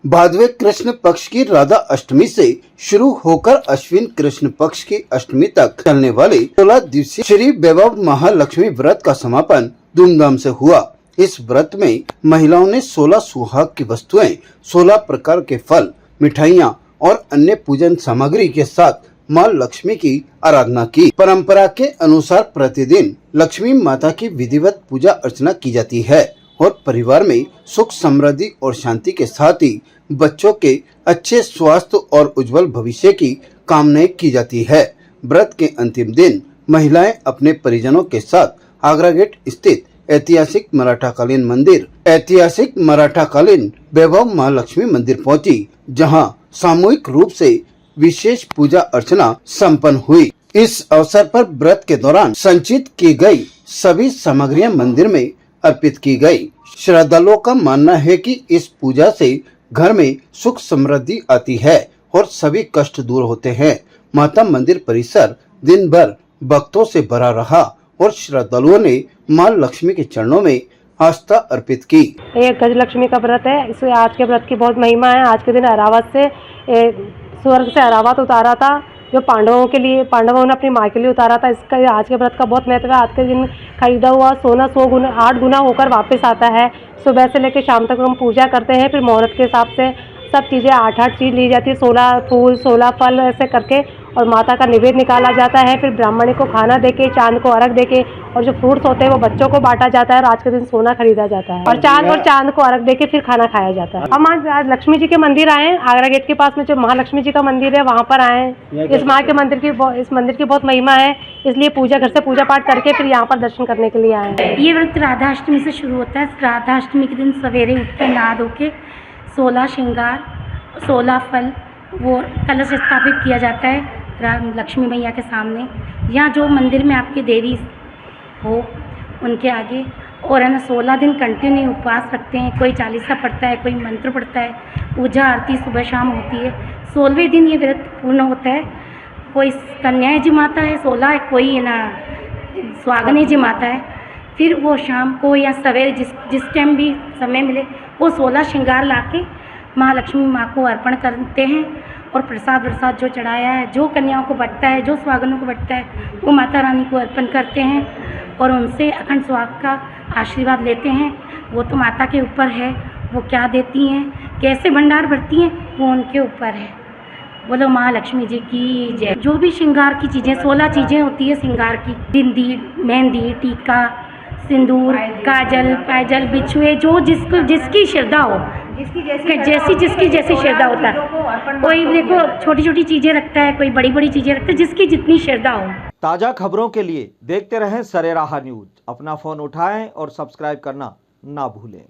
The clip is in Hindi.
भादवे कृष्ण पक्ष की राधा अष्टमी से शुरू होकर अश्विन कृष्ण पक्ष की अष्टमी तक चलने वाले 16 दिवसीय श्री वैभव महालक्ष्मी व्रत का समापन धूमधाम से हुआ। इस व्रत में महिलाओं ने 16 सुहाग की वस्तुएं, 16 प्रकार के फल, मिठाइयाँ और अन्य पूजन सामग्री के साथ माँ लक्ष्मी की आराधना की। परंपरा के अनुसार प्रतिदिन लक्ष्मी माता की विधिवत पूजा अर्चना की जाती है और परिवार में सुख समृद्धि और शांति के साथ ही बच्चों के अच्छे स्वास्थ्य और उज्जवल भविष्य की कामनाएं की जाती है। व्रत के अंतिम दिन महिलाएं अपने परिजनों के साथ आगरा गेट स्थित ऐतिहासिक मराठाकालीन वैभव महालक्ष्मी मंदिर पहुंची, जहां सामूहिक रूप से विशेष पूजा अर्चना संपन्न हुई। इस अवसर पर व्रत के दौरान संचित की गई सभी सामग्रियां मंदिर में अर्पित की गई। श्रद्धालुओं का मानना है कि इस पूजा से घर में सुख समृद्धि आती है और सभी कष्ट दूर होते हैं। माता मंदिर परिसर दिन भर भक्तों से भरा रहा और श्रद्धालुओं ने मां लक्ष्मी के चरणों में आस्था अर्पित की। ये गजलक्ष्मी का व्रत है। इसमें आज के व्रत की बहुत महिमा है। आज के दिन अरावत से स्वर्ग से अरावत उतारा था, जो पांडवों ने अपनी माँ के लिए उतारा था। इसका आज के व्रत का बहुत महत्व है। आज के दिन खरीदा हुआ सोना 8 गुना होकर वापस आता है। सुबह से लेकर शाम तक हम पूजा करते हैं। फिर मुहूर्त के हिसाब से सब चीज़ें 8 चीज़ ली जाती है, 16 फूल 16 फल ऐसे करके, और माता का निवेद्य निकाला जाता है। फिर ब्राह्मणी को खाना देके, चांद को अर्घ देके, और जो फ्रूट्स होते हैं वो बच्चों को बांटा जाता है। और आज के दिन सोना खरीदा जाता है और चांद को अर्घ देके फिर खाना खाया जाता है। हम आज लक्ष्मी जी के मंदिर आए हैं। आगरा गेट के पास में जो महालक्ष्मी जी का मंदिर है वहाँ पर आए हैं। इस मंदिर की बहुत महिमा है, इसलिए घर से पूजा पाठ करके फिर यहाँ पर दर्शन करने के लिए आए हैं। ये व्रत राधा अष्टमी से शुरू होता है। राधा अष्टमी के दिन सवेरे उठ के नहा धो के 16 श्रृंगार, 16 फल, वो कलश स्थापित किया जाता है लक्ष्मी मैया के सामने, या जो मंदिर में आपकी देवी हो उनके आगे। और है ना 16 दिन कंटिन्यू उपवास रखते हैं। कोई चालीसा पढ़ता है, कोई मंत्र पढ़ता है, पूजा आरती सुबह शाम होती है। 16वें दिन ये व्रत पूर्ण होता है। कोई कन्याएं जिमाता है 16, कोई है ना सुहागनें जिमाता है। फिर वो शाम को या सवेरे जिस टाइम भी समय मिले वो 16 श्रृंगार लाके महालक्ष्मी माँ को अर्पण करते हैं। और प्रसाद जो चढ़ाया है, जो कन्याओं को बंटता है, जो सुहागनों को बंटता है, वो माता रानी को अर्पण करते हैं और उनसे अखंड सुहाग का आशीर्वाद लेते हैं। वो तो माता के ऊपर है, वो क्या देती हैं, कैसे भंडार भरती हैं, वो उनके ऊपर है। बोलो महालक्ष्मी जी की जय। जो भी श्रृंगार की चीज़ें 16 चीज़ें होती है श्रृंगार की, बिंदी, मेहंदी, टीका, सिंदूर, काजल, पायजल, बिछुए, जो जिसकी श्रद्धा हो, जिसकी जैसी श्रद्धा होता है। कोई देखो छोटी छोटी चीज़ें रखता है, कोई बड़ी बड़ी चीज़ें रखता है, जिसकी जितनी श्रद्धा हो। ताज़ा खबरों के लिए देखते रहें सरेराह न्यूज। अपना फ़ोन उठाएं और सब्सक्राइब करना ना भूलें।